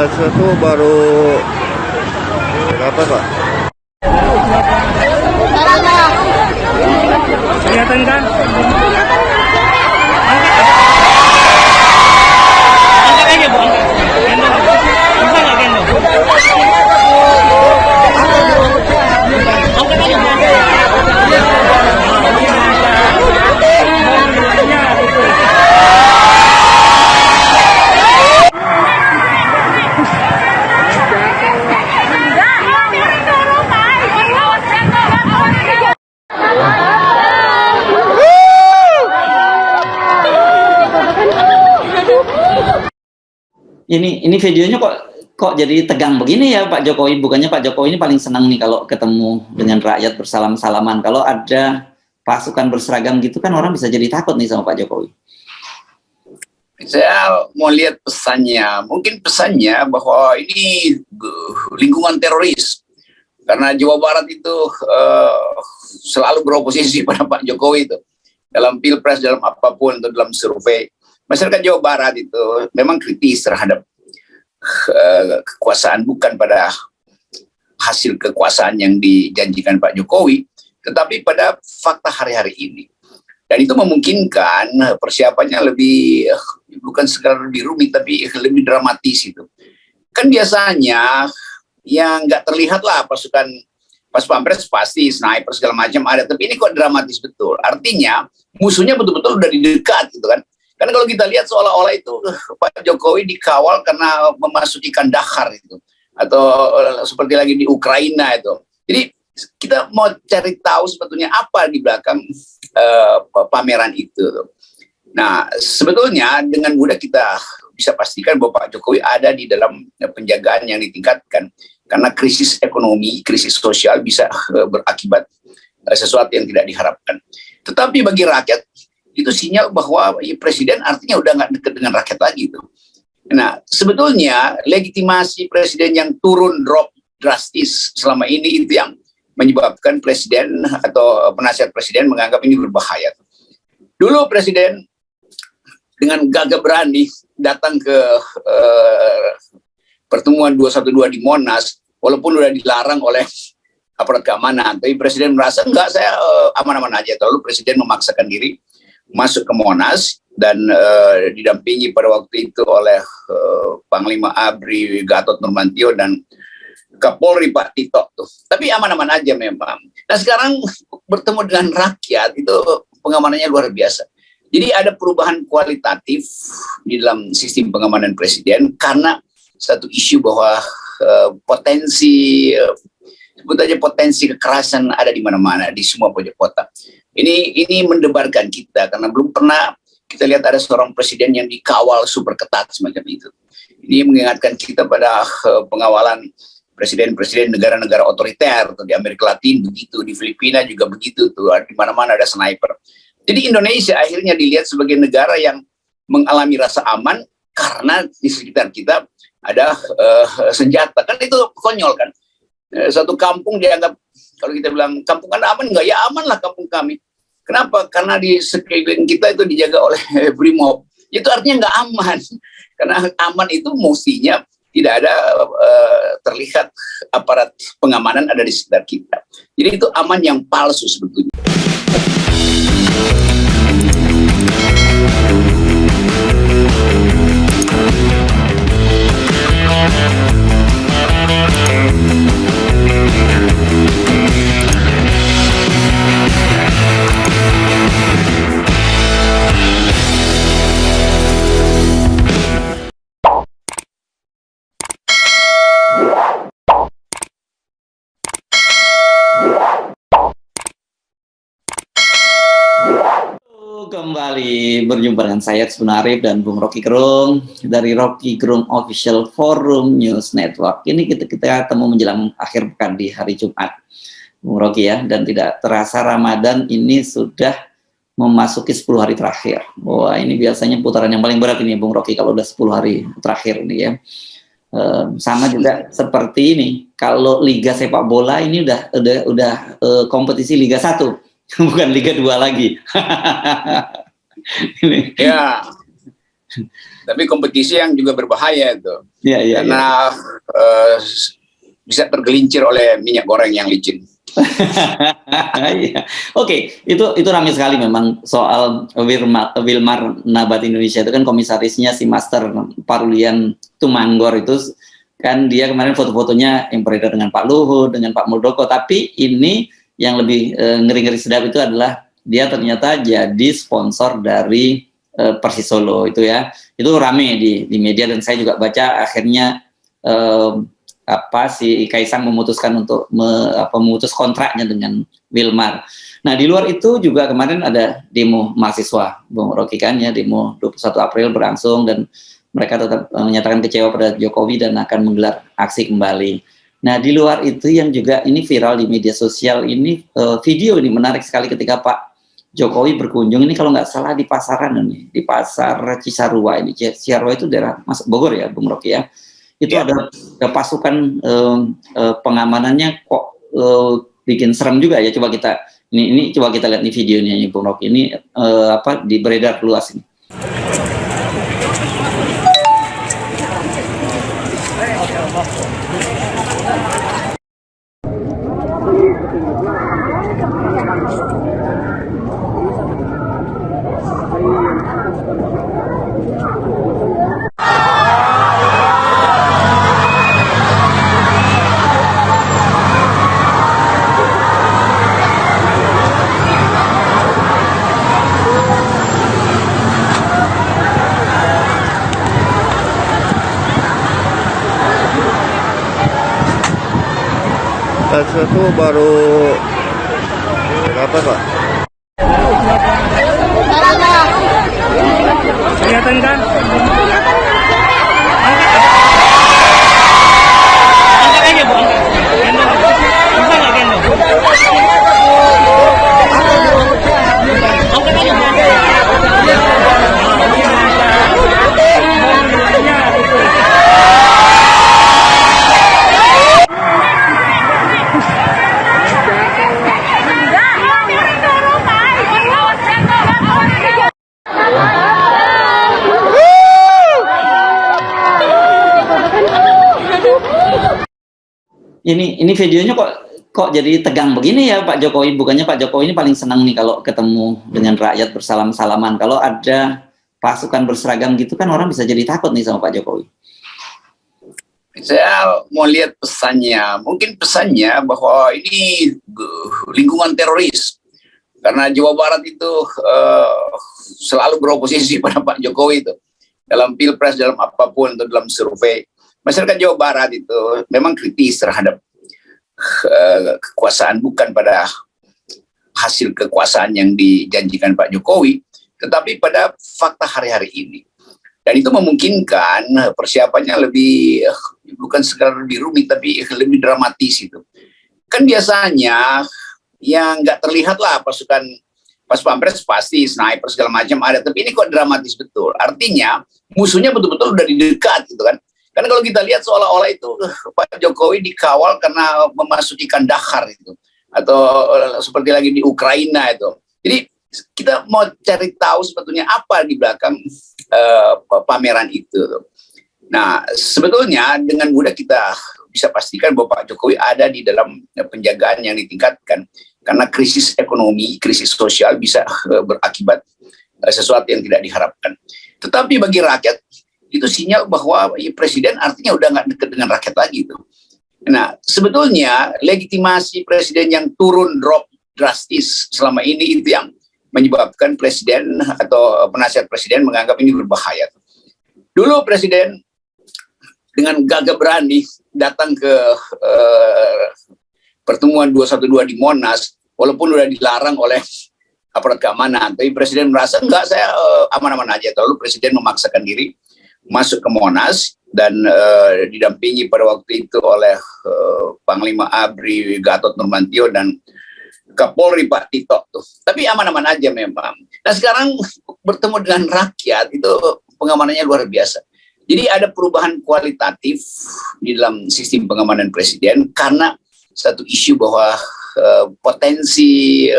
itu baru berapa Pak? Kelihatan kan? Angkat aja Bu, angkat. Gendong. Bisa nggak gendong? Angkat aja Bu. Ini videonya kok jadi tegang begini ya Pak Jokowi? Bukannya Pak Jokowi ini paling senang nih kalau ketemu dengan rakyat bersalam-salaman. Kalau ada pasukan berseragam gitu kan orang bisa jadi takut nih sama Pak Jokowi. Saya mau lihat pesannya. Mungkin pesannya bahwa ini lingkungan teroris. Karena Jawa Barat itu selalu beroposisi pada Pak Jokowi itu. Dalam pilpres, dalam apapun, atau dalam survei. Masyarakat Jawa Barat itu memang kritis terhadap kekuasaan, bukan pada hasil kekuasaan yang dijanjikan Pak Jokowi, tetapi pada fakta hari-hari ini. Dan itu memungkinkan persiapannya lebih, bukan sekedar lebih rumit, tapi lebih dramatis itu. Kan biasanya yang nggak terlihat lah pasukan pas pampres pasti sniper segala macam ada, tapi ini kok dramatis betul. Artinya musuhnya betul-betul udah di dekat gitu kan. Karena kalau kita lihat seolah-olah itu Pak Jokowi dikawal karena memasuki Kandahar itu, atau seperti lagi di Ukraina itu. Jadi kita mau cari tahu sebetulnya apa di belakang pameran itu. Nah, sebetulnya dengan mudah kita bisa pastikan bahwa Pak Jokowi ada di dalam penjagaan yang ditingkatkan. Karena krisis ekonomi, krisis sosial bisa berakibat sesuatu yang tidak diharapkan. Tetapi bagi rakyat, itu sinyal bahwa presiden artinya udah nggak dekat dengan rakyat lagi itu. Nah, sebetulnya legitimasi presiden yang drop drastis selama ini itu yang menyebabkan presiden atau penasihat presiden menganggap ini berbahaya. Dulu presiden dengan gagah berani datang ke pertemuan 212 di Monas, walaupun udah dilarang oleh aparat keamanan, tapi presiden merasa enggak, saya aman-aman aja. Lalu presiden memaksakan diri masuk ke Monas dan didampingi pada waktu itu oleh Panglima ABRI Gatot Nurmantio dan Kapolri Pak Tito tuh. Tapi aman-aman aja memang. Nah, sekarang bertemu dengan rakyat itu pengamanannya luar biasa. Jadi ada perubahan kualitatif di dalam sistem pengamanan presiden karena satu isu bahwa potensi sebut aja potensi kekerasan ada di mana-mana, di semua pojok kota. Ini mendebarkan kita karena belum pernah kita lihat ada seorang presiden yang dikawal super ketat semacam itu. Ini mengingatkan kita pada pengawalan presiden-presiden negara-negara otoriter, atau di Amerika Latin begitu, di Filipina juga begitu tuh, di mana-mana ada sniper. Jadi Indonesia akhirnya dilihat sebagai negara yang mengalami rasa aman karena di sekitar kita ada senjata. Kan itu konyol kan. Satu kampung dianggap, kalau kita bilang kampung Anda aman nggak? Ya aman lah kampung kami. Kenapa? Karena di sekeliling kita itu dijaga oleh Brimob. Itu artinya nggak aman. Karena aman itu mestinya tidak ada terlihat aparat pengamanan ada di sekitar kita. Jadi itu aman yang palsu sebetulnya. Kembali berjumpa dengan saya Tsbun Arif dan Bung Rocky Gerung dari Rocky Gerung Official Forum News Network. Ini kita ketemu menjelang akhir pekan di hari Jumat, Bung Rocky ya, dan tidak terasa Ramadan ini sudah memasuki 10 hari terakhir. Wah, ini biasanya putaran yang paling berat ini Bung Rocky kalau udah 10 hari terakhir ini ya. Sama juga seperti ini, kalau Liga Sepak Bola ini udah kompetisi Liga 1. Bukan Liga 2 lagi. Ya, Tapi kompetisi yang juga berbahaya itu. Iya, iya. Karena bisa tergelincir oleh minyak goreng yang licin. Iya. Oke, itu ramai sekali memang soal Wilmar Nabat Indonesia itu kan komisarisnya si Master Parlian Tumanggor itu kan dia kemarin foto-fotonya yang beredar dengan Pak Luhut, dengan Pak Muldoko, tapi ini yang lebih ngeri-ngeri sedap itu adalah dia ternyata jadi sponsor dari Persis Solo itu ya. Itu rame di media dan saya juga baca akhirnya si Kaisang memutuskan untuk memutus kontraknya dengan Wilmar. Nah, di luar itu juga kemarin ada demo mahasiswa, Bung Rocky kan ya, demo 21 April berlangsung dan mereka tetap menyatakan kecewa pada Jokowi dan akan menggelar aksi kembali. Nah, di luar itu yang juga ini viral di media sosial ini video ini menarik sekali ketika Pak Jokowi berkunjung ini kalau nggak salah di pasaran ini, di pasar Cisarua ini. Cisarua itu daerah Bogor ya, Bung Rocky ya. Itu ada pasukan pengamanannya kok bikin serem juga ya. Coba kita ini coba kita lihat nih videonya ya, Bung Rocky. Ini beredar luas ini. Satu baru berapa Pak? Kelihatan kan? Angkat aja Bu, gendong. Bisa nggak gendong? Angkat aja Bu. Ini videonya kok jadi tegang begini ya Pak Jokowi. Bukannya Pak Jokowi ini paling senang nih kalau ketemu dengan rakyat bersalam-salaman. Kalau ada pasukan berseragam gitu kan orang bisa jadi takut nih sama Pak Jokowi. Saya mau lihat pesannya. Mungkin pesannya bahwa ini lingkungan teroris. Karena Jawa Barat itu selalu beroposisi pada Pak Jokowi itu. Dalam pilpres, dalam apapun, atau dalam survei. Masyarakat Jawa Barat itu memang kritis terhadap kekuasaan, bukan pada hasil kekuasaan yang dijanjikan Pak Jokowi, tetapi pada fakta hari-hari ini. Dan itu memungkinkan persiapannya lebih, bukan sekedar lebih rumit, tapi lebih dramatis itu. Kan biasanya yang nggak terlihat lah pasukan pas pampres pasti sniper segala macam ada, tapi ini kok dramatis betul. Artinya musuhnya betul-betul udah di dekat gitu kan. Karena kalau kita lihat seolah-olah itu Pak Jokowi dikawal karena memasuki Kandahar itu, atau seperti lagi di Ukraina itu. Jadi kita mau cari tahu sebetulnya apa di belakang pameran itu. Nah, sebetulnya dengan mudah kita bisa pastikan bahwa Pak Jokowi ada di dalam penjagaan yang ditingkatkan. Karena krisis ekonomi, krisis sosial bisa berakibat sesuatu yang tidak diharapkan. Tetapi bagi rakyat, itu sinyal bahwa presiden artinya udah nggak dekat dengan rakyat lagi itu. Nah, sebetulnya legitimasi presiden yang turun drop drastis selama ini itu yang menyebabkan presiden atau penasihat presiden menganggap ini berbahaya. Dulu presiden dengan gagah berani datang ke pertemuan 212 di Monas, walaupun sudah dilarang oleh aparat keamanan, tapi presiden merasa enggak, saya aman-aman aja. Lalu presiden memaksakan diri masuk ke Monas dan didampingi pada waktu itu oleh Panglima ABRI Gatot Nurmantio dan Kapolri Pak Tito tuh. Tapi aman-aman aja memang. Nah, sekarang bertemu dengan rakyat itu pengamanannya luar biasa. Jadi ada perubahan kualitatif di dalam sistem pengamanan presiden karena satu isu bahwa potensi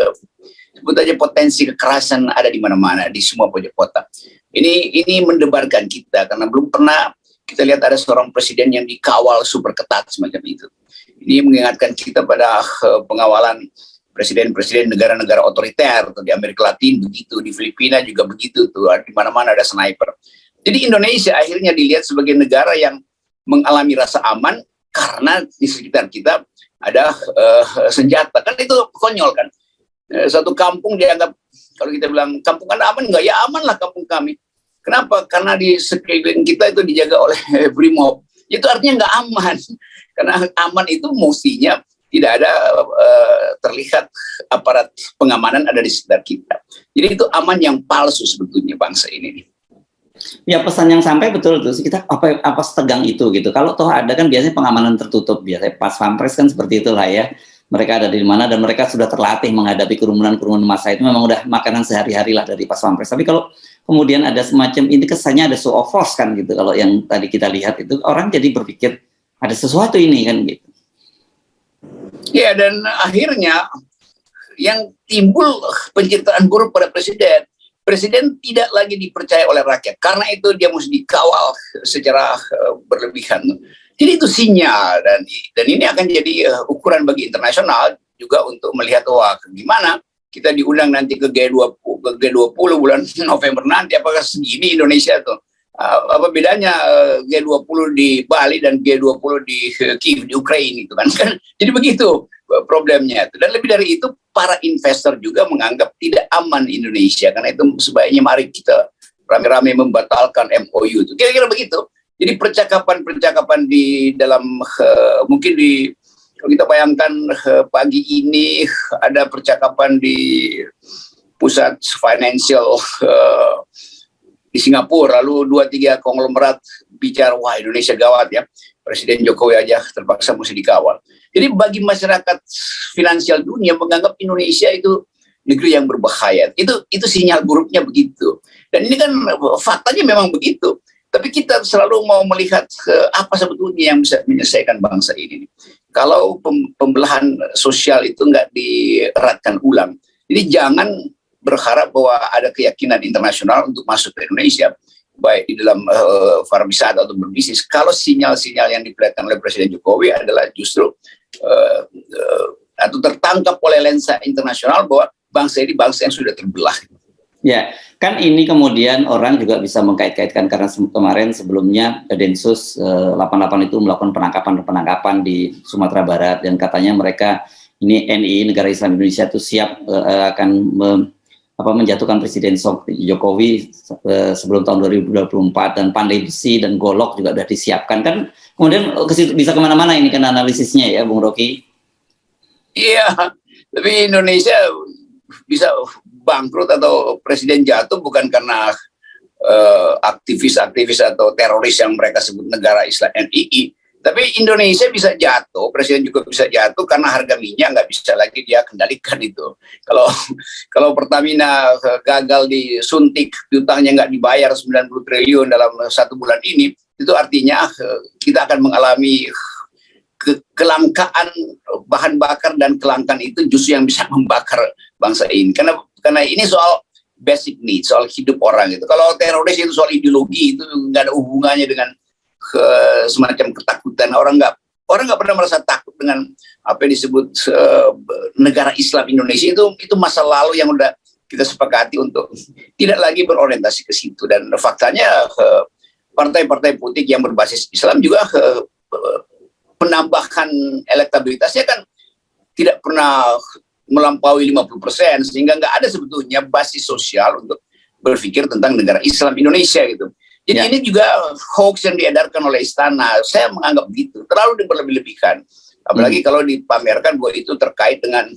sebut aja potensi kekerasan ada di mana-mana, di semua pojok kota. Ini mendebarkan kita karena belum pernah kita lihat ada seorang presiden yang dikawal super ketat semacam itu. Ini mengingatkan kita pada pengawalan presiden-presiden negara-negara otoriter, atau di Amerika Latin begitu, di Filipina juga begitu tuh, di mana-mana ada sniper. Jadi Indonesia akhirnya dilihat sebagai negara yang mengalami rasa aman karena di sekitar kita ada senjata. Kan itu konyol kan. Satu kampung dianggap, kalau kita bilang kampung Anda aman nggak? Ya aman lah kampung kami. Kenapa? Karena di sekeliling kita itu dijaga oleh BRIMOB. Itu artinya nggak aman. Karena aman itu mestinya tidak ada terlihat aparat pengamanan ada di sekitar kita. Jadi itu aman yang palsu sebetulnya bangsa ini. Ya, pesan yang sampai betul tuh kita apa setegang itu gitu. Kalau toh ada kan biasanya pengamanan tertutup, biasanya pas pampres kan seperti itulah ya. Mereka ada di mana dan mereka sudah terlatih menghadapi kerumunan massa itu, memang udah makanan sehari-hari lah dari pas pampres. Tapi kalau kemudian ada semacam ini, kesannya ada show of force kan gitu. Kalau yang tadi kita lihat itu orang jadi berpikir ada sesuatu ini kan gitu. Ya, dan akhirnya yang timbul pencitraan buruk pada presiden. Presiden tidak lagi dipercaya oleh rakyat. Karena itu dia mesti dikawal secara berlebihan. Jadi itu sinyal, dan ini akan jadi ukuran bagi internasional juga untuk melihat, wah gimana kita diundang nanti ke G20 bulan November nanti, apakah segini Indonesia tuh? Apa bedanya G20 di Bali dan G20 di Kiev di Ukraina itu kan? Jadi begitu problemnya. Dan lebih dari itu, para investor juga menganggap tidak aman Indonesia, karena itu sebaiknya mari kita rame-rame membatalkan MOU itu. Kira-kira begitu. Jadi percakapan-percakapan di dalam mungkin kalau kita bayangkan pagi ini ada percakapan di pusat financial di Singapura, lalu 2-3 konglomerat bicara, wah Indonesia gawat ya, Presiden Jokowi aja terpaksa mesti dikawal. Jadi bagi masyarakat finansial dunia menganggap Indonesia itu negeri yang berbahaya. Itu sinyal buruknya begitu. Dan ini kan faktanya memang begitu. Tapi kita selalu mau melihat apa sebetulnya yang bisa menyelesaikan bangsa ini. Kalau pembelahan sosial itu nggak dieratkan ulang. Jadi jangan berharap bahwa ada keyakinan internasional untuk masuk ke Indonesia, baik di dalam pariwisata atau berbisnis, kalau sinyal-sinyal yang diperlihatkan oleh Presiden Jokowi adalah justru atau tertangkap oleh lensa internasional bahwa bangsa ini bangsa yang sudah terbelah. Ya, kan ini kemudian orang juga bisa mengkait-kaitkan karena kemarin sebelumnya Densus 88 itu melakukan penangkapan di Sumatera Barat, dan katanya mereka ini NI Negara Islam Indonesia itu siap akan menjatuhkan Presiden Jokowi sebelum tahun 2024, dan pandai besi dan golok juga sudah disiapkan kan. Kemudian bisa kemana-mana ini kan analisisnya ya, Bung Rocky. Iya, tapi Indonesia bisa bangkrut atau presiden jatuh bukan karena aktivis-aktivis atau teroris yang mereka sebut negara Islam NII, tapi Indonesia bisa jatuh, presiden juga bisa jatuh karena harga minyak nggak bisa lagi dia kendalikan itu. Kalau Pertamina gagal disuntik, utangnya nggak dibayar 90 triliun dalam 1 bulan ini, itu artinya kita akan mengalami kelangkaan bahan bakar, dan kelangkaan itu justru yang bisa membakar bangsa ini. Karena ini soal basic need, soal hidup orang itu. Kalau teroris itu soal ideologi, itu nggak ada hubungannya dengan semacam ketakutan. Orang nggak pernah merasa takut dengan apa yang disebut negara Islam Indonesia. Itu masa lalu yang udah kita sepakati untuk tidak lagi berorientasi ke situ. Dan faktanya partai-partai politik yang berbasis Islam juga penambahan elektabilitasnya kan tidak pernah melampaui 50%, sehingga nggak ada sebetulnya basis sosial untuk berpikir tentang negara Islam Indonesia gitu. Jadi ini juga hoax yang diedarkan oleh istana. Saya menganggap begitu, terlalu berlebih-lebihkan. Apalagi kalau dipamerkan bahwa itu terkait dengan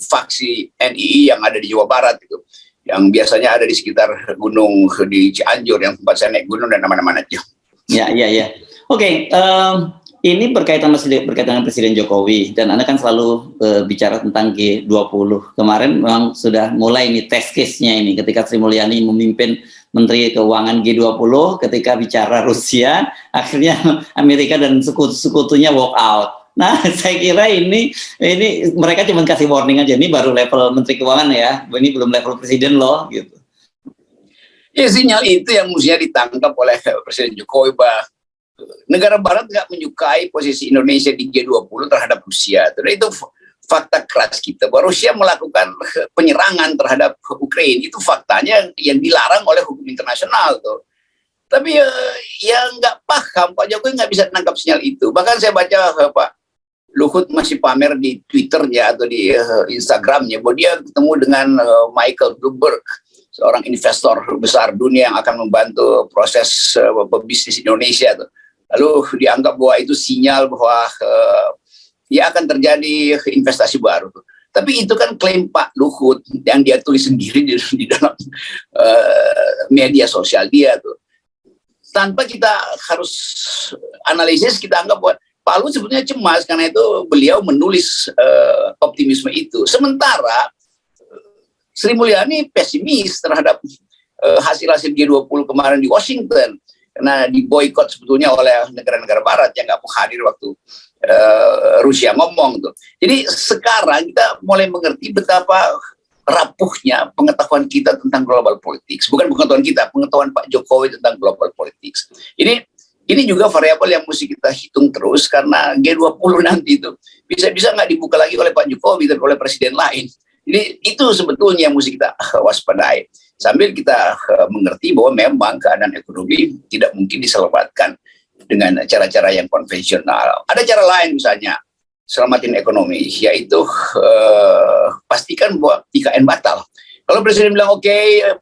faksi NII yang ada di Jawa Barat itu, yang biasanya ada di sekitar gunung di Cianjur, yang tempat saya naik gunung dan mana-mana aja. Ya. Oke. Ini berkaitan dengan Presiden Jokowi, dan Anda kan selalu bicara tentang G20. Kemarin memang sudah mulai ini test case-nya ini ketika Sri Mulyani memimpin Menteri Keuangan G20, ketika bicara Rusia, akhirnya Amerika dan sekutunya walk out. Nah, saya kira ini mereka cuma kasih warning aja, ini baru level Menteri Keuangan ya, ini belum level Presiden loh gitu. Ya sinyal itu yang mestinya ditangkap oleh Presiden Jokowi bahwa negara Barat nggak menyukai posisi Indonesia di G20 terhadap Rusia. Dan itu fakta keras kita bahwa Rusia melakukan penyerangan terhadap Ukraina, itu faktanya yang dilarang oleh hukum internasional tuh. Tapi ya nggak paham, Pak Jokowi nggak bisa menangkap sinyal itu. Bahkan saya baca Pak Luhut masih pamer di Twitternya atau di Instagramnya bahwa dia ketemu dengan Michael Bloomberg, seorang investor besar dunia yang akan membantu proses bisnis Indonesia tuh. Lalu dianggap bahwa itu sinyal bahwa ya akan terjadi investasi baru. Tapi itu kan klaim Pak Luhut yang dia tulis sendiri di dalam media sosial dia tuh. Tanpa kita harus analisis, kita anggap bahwa Pak Luhut sebetulnya cemas karena itu beliau menulis optimisme itu. Sementara Sri Mulyani pesimis terhadap hasil-hasil G20 kemarin di Washington karena diboikot sebetulnya oleh negara-negara Barat yang nggak mau hadir waktu Rusia ngomong tuh. Jadi sekarang kita mulai mengerti betapa rapuhnya pengetahuan kita tentang global politics. Bukan pengetahuan kita, pengetahuan Pak Jokowi tentang global politics. Ini juga variabel yang mesti kita hitung terus karena G20 nanti itu bisa-bisa nggak dibuka lagi oleh Pak Jokowi dan oleh presiden lain. Jadi itu sebetulnya yang mesti kita waspadai. Sambil kita mengerti bahwa memang keadaan ekonomi tidak mungkin diselamatkan dengan cara-cara yang konvensional. Ada cara lain misalnya, selamatin ekonomi, yaitu pastikan bahwa IKN batal. Kalau Presiden bilang oke,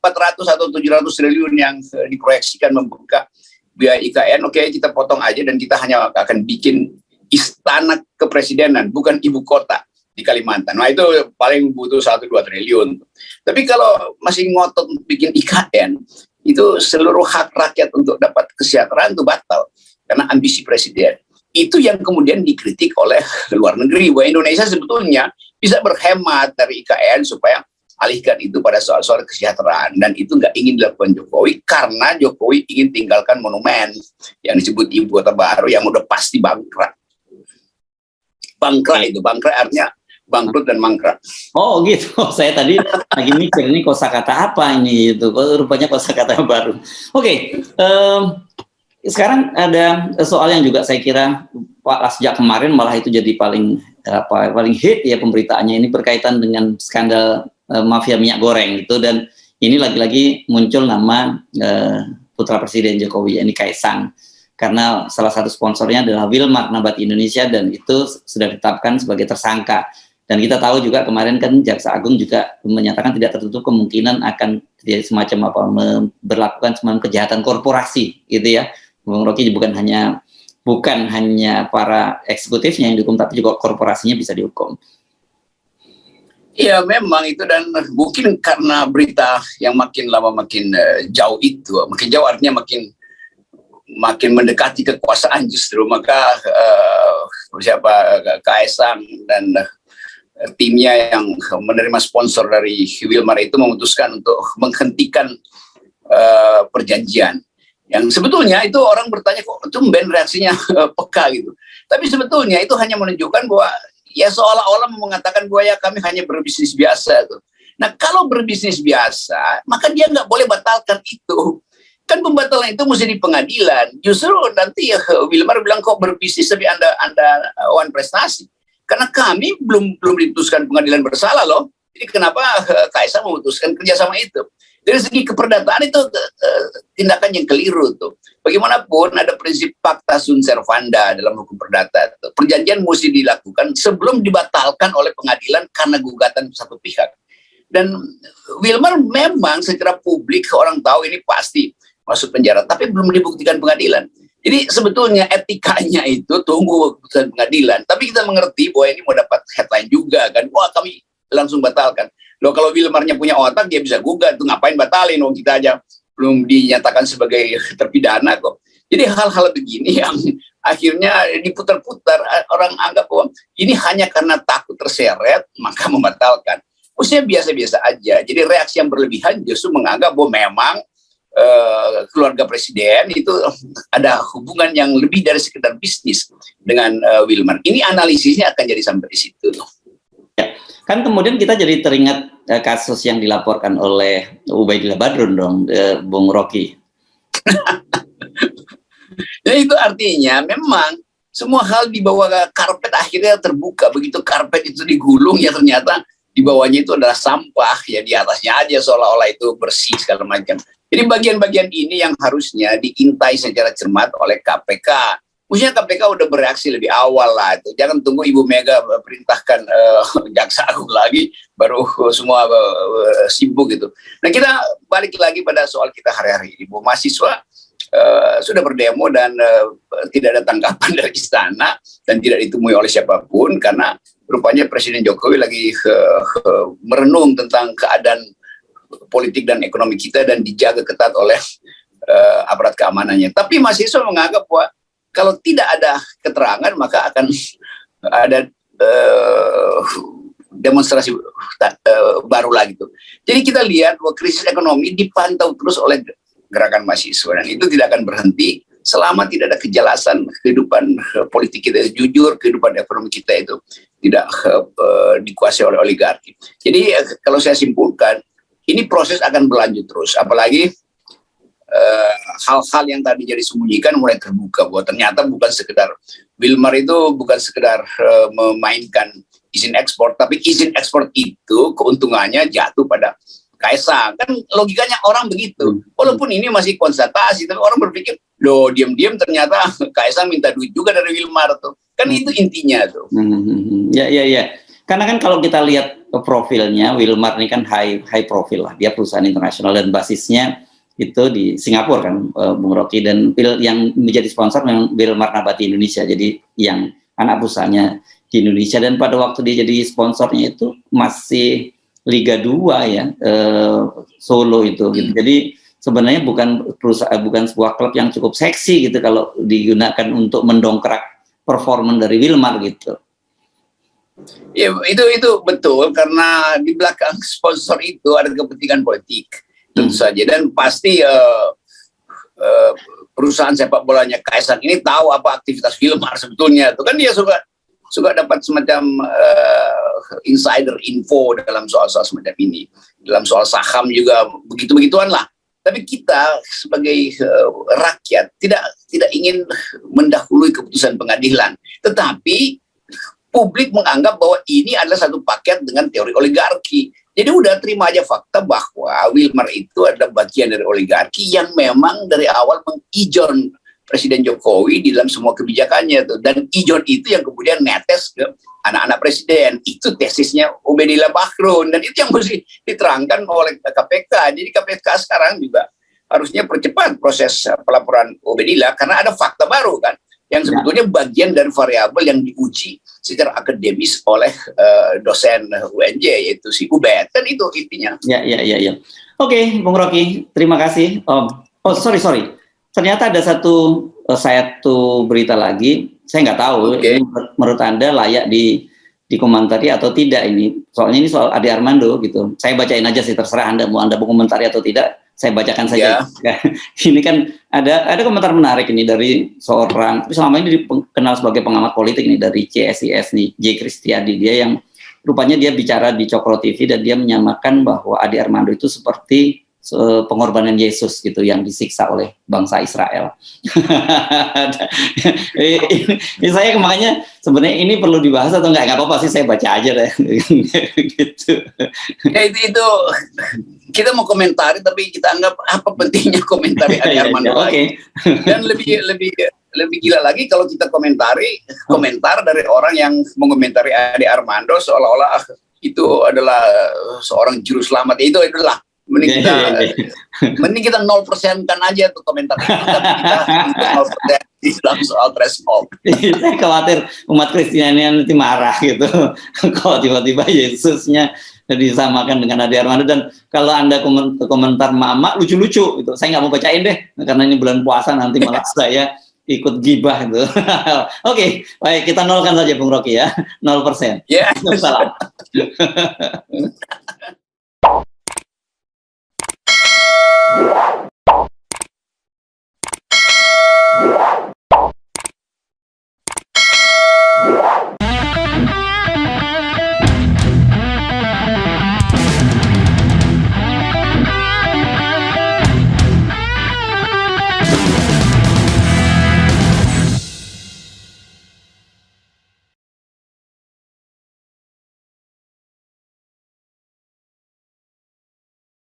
400 atau 700 triliun yang diproyeksikan membuka biaya IKN, oke, kita potong aja dan kita hanya akan bikin istana kepresidenan, bukan ibu kota di Kalimantan. Nah itu paling butuh 1-2 triliun. Tapi kalau masih ngotot bikin IKN, itu seluruh hak rakyat untuk dapat kesejahteraan itu batal. Karena ambisi presiden. Itu yang kemudian dikritik oleh luar negeri. Bahwa Indonesia sebetulnya bisa berhemat dari IKN supaya alihkan itu pada soal-soal kesejahteraan. Dan itu nggak ingin dilakukan Jokowi karena Jokowi ingin tinggalkan monumen yang disebut ibu kota baru yang udah pasti bangkrut. Bangkrut itu, bangkrut artinya bangkrut dan mangkrak. Oh gitu, saya tadi lagi mikir ini kosakata apa ini, itu rupanya kosakata baru. Oke, sekarang ada soal yang juga saya kira sejak kemarin malah itu jadi paling hit ya pemberitaannya, ini berkaitan dengan skandal mafia minyak goreng itu, dan ini lagi-lagi muncul nama putra Presiden Jokowi, ini Kaisang, karena salah satu sponsornya adalah Wilmar Nabati Indonesia dan itu sudah ditetapkan sebagai tersangka. Dan kita tahu juga kemarin kan Jaksa Agung juga menyatakan tidak tertutup kemungkinan akan terjadi semacam berlakukan semacam kejahatan korporasi gitu ya. Bung Rocky, bukan hanya para eksekutifnya yang dihukum, tapi juga korporasinya bisa dihukum. Iya memang itu, dan mungkin karena berita yang makin lama makin jauh itu, makin jauh artinya makin mendekati kekuasaan justru, maka Kaisang dan timnya yang menerima sponsor dari Wilmar itu memutuskan untuk menghentikan perjanjian. Yang sebetulnya itu orang bertanya kok tumben reaksinya peka gitu. Tapi sebetulnya itu hanya menunjukkan bahwa ya seolah-olah mengatakan bahwa ya kami hanya berbisnis biasa tuh. Nah kalau berbisnis biasa maka dia nggak boleh batalkan itu. Kan pembatalan itu mesti di pengadilan. Justru nanti ya Wilmar bilang kok berbisnis tapi anda wan prestasi. Karena kami belum diputuskan pengadilan bersalah loh. Jadi kenapa Kaisang memutuskan kerjasama itu? Dari segi keperdataan itu tindakan yang keliru tuh. Bagaimanapun ada prinsip pacta sunt servanda dalam hukum perdata. Perjanjian mesti dilakukan sebelum dibatalkan oleh pengadilan karena gugatan satu pihak. Dan Wilmar memang secara publik orang tahu ini pasti masuk penjara, tapi belum dibuktikan pengadilan. Jadi sebetulnya etikanya itu tunggu keputusan pengadilan. Tapi kita mengerti bahwa ini mau dapat headline juga kan. Wah kami langsung batalkan. Loh kalau Wilmarnya punya otak dia bisa gugat. Tuh ngapain batalin? Wong kita aja belum dinyatakan sebagai terpidana kok. Jadi hal-hal begini yang akhirnya diputar-putar. Orang anggap bahwa ini hanya karena takut terseret maka membatalkan. Maksudnya biasa-biasa aja. Jadi reaksi yang berlebihan justru menganggap bahwa memang keluarga presiden itu ada hubungan yang lebih dari sekedar bisnis dengan Wilmar. Ini analisisnya akan jadi sampai di situ. Kan kemudian kita jadi teringat kasus yang dilaporkan oleh Ubaidillah Badrun dong, Bung Rocky. Ya itu artinya memang semua hal di bawah karpet akhirnya terbuka. Begitu karpet itu digulung ya ternyata di bawahnya itu adalah sampah, ya di atasnya aja seolah-olah itu bersih segala macam. Jadi bagian-bagian ini yang harusnya diintai secara cermat oleh KPK. Mestinya KPK udah bereaksi lebih awal lah itu. Jangan tunggu Ibu Mega perintahkan jaksa agung lagi baru semua sibuk gitu. Nah kita balik lagi pada soal kita hari-hari ini. Bu mahasiswa sudah berdemo dan tidak ada tanggapan dari istana dan tidak ditemui oleh siapapun karena rupanya Presiden Jokowi lagi merenung tentang keadaan politik dan ekonomi kita dan dijaga ketat oleh aparat keamanannya. Tapi mahasiswa menganggap bahwa kalau tidak ada keterangan maka akan ada demonstrasi baru lagi tuh. Jadi kita lihat bahwa krisis ekonomi dipantau terus oleh gerakan mahasiswa dan itu tidak akan berhenti selama tidak ada kejelasan kehidupan politik kita jujur, kehidupan ekonomi kita itu tidak dikuasai oleh oligarki. Jadi kalau saya simpulkan, ini proses akan berlanjut terus. Apalagi hal-hal yang tadi jadi sembunyikan mulai terbuka bahwa ternyata bukan sekedar Wilmar itu bukan sekedar memainkan izin ekspor, tapi izin ekspor itu keuntungannya jatuh pada Kaisang. Kan logikanya orang begitu. Walaupun ini masih konstatasi, tapi orang berpikir, loh diam-diam ternyata Kaisang minta duit juga dari Wilmar tuh. Kan itu intinya tuh. Ya. Karena kan kalau kita lihat profilnya, Wilmar ini kan high profile lah. Dia perusahaan internasional dan basisnya itu di Singapura kan, Bung Rocky, dan yang menjadi sponsor memang Wilmar Nabati Indonesia. Jadi yang anak perusahaannya di Indonesia, dan pada waktu dia jadi sponsornya itu masih Liga 2 ya, Solo itu gitu. Jadi sebenarnya bukan sebuah klub yang cukup seksi gitu kalau digunakan untuk mendongkrak performa dari Wilmar gitu. Ya itu betul karena di belakang sponsor itu ada kepentingan politik tentu saja, dan pasti perusahaan sepak bolanya Kaisang ini tahu apa aktivitas Wilmar sebetulnya. Itu kan dia suka dapat semacam insider info dalam soal-soal semacam ini. Dalam soal saham juga begitu-begituan lah. Tapi kita sebagai rakyat tidak ingin mendahului keputusan pengadilan. Tetapi publik menganggap bahwa ini adalah satu paket dengan teori oligarki. Jadi udah terima aja fakta bahwa Wilmar itu adalah bagian dari oligarki yang memang dari awal mengijon Presiden Jokowi di dalam semua kebijakannya tuh, dan ijon itu yang kemudian netes ke anak-anak presiden. Itu tesisnya Ubaidillah Badrun dan itu yang mesti diterangkan oleh KPK. Jadi KPK sekarang juga harusnya percepat proses pelaporan Ubaidillah karena ada fakta baru kan yang sebetulnya bagian dari variabel yang diuji secara akademis oleh dosen UNJ yaitu si Ubed, dan itu intinya. Ya. Oke, Bung Rocky, terima kasih. Sorry. Ternyata ada satu berita lagi, saya nggak tahu ini menurut Anda layak dikomentari atau tidak ini. Soalnya ini soal Ade Armando gitu. Saya bacain aja sih, terserah Anda mau komentari atau tidak. Saya bacakan saja. Yeah. Ini kan ada komentar menarik ini dari seorang, selama ini dikenal sebagai pengamat politik nih dari CSIS nih, J. Kristiadi. Dia yang rupanya dia bicara di Cokro TV dan dia menyamakan bahwa Ade Armando itu seperti pengorbanan Yesus gitu yang disiksa oleh bangsa Israel. Ini saya makanya sebenarnya ini perlu dibahas atau nggak apa-apa sih, saya baca aja deh. Gitu. Ya itu kita mau komentari tapi kita anggap apa pentingnya komentari Ade Armando lagi. Dan lebih gila lagi kalau kita komentar dari orang yang mengomentari Ade Armando seolah-olah itu adalah seorang juru selamat. Itu adalah mending kita 0% kan aja tuh komentar itu, tapi kita 0% di dalam soal threshold. Saya khawatir umat Kristiani nanti marah gitu kalau tiba-tiba Yesusnya disamakan dengan Ade Armando. Dan kalau Anda komentar mama lucu-lucu gitu, saya nggak mau bacain deh karena ini bulan puasa nanti malah saya ikut gibah gitu. Oke, baik, kita nolkan saja Bung Rocky ya, 0%. Ya. Salam. Yeah.